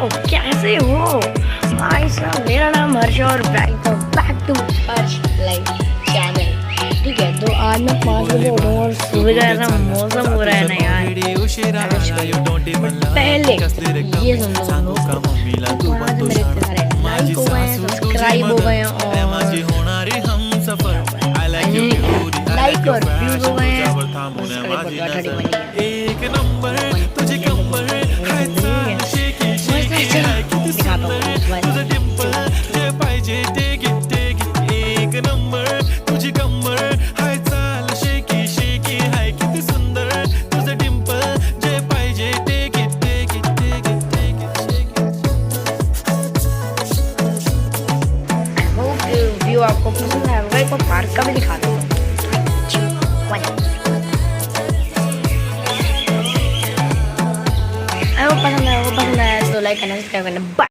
कैसे हो भाई साहब? मेरा नाम हर्ष और back to Harsh live channel. ठीक है, तो आज मैं 5 बजे उठूँगा और सुबह का ऐसा मौसम हो रहा है ना यार। पहले ये सुन लो, वहाँ से मेरे इतने सारे लाइक हो गए हैं, सब्सक्राइब हो गए हैं और लाइक और व्यूज हो गए हैं। व्यू आपको पसंद आया होगा, एक बार पार्क का भी दिखा दो। पसंद आया तो लाइक करना, सब्सक्राइब करना।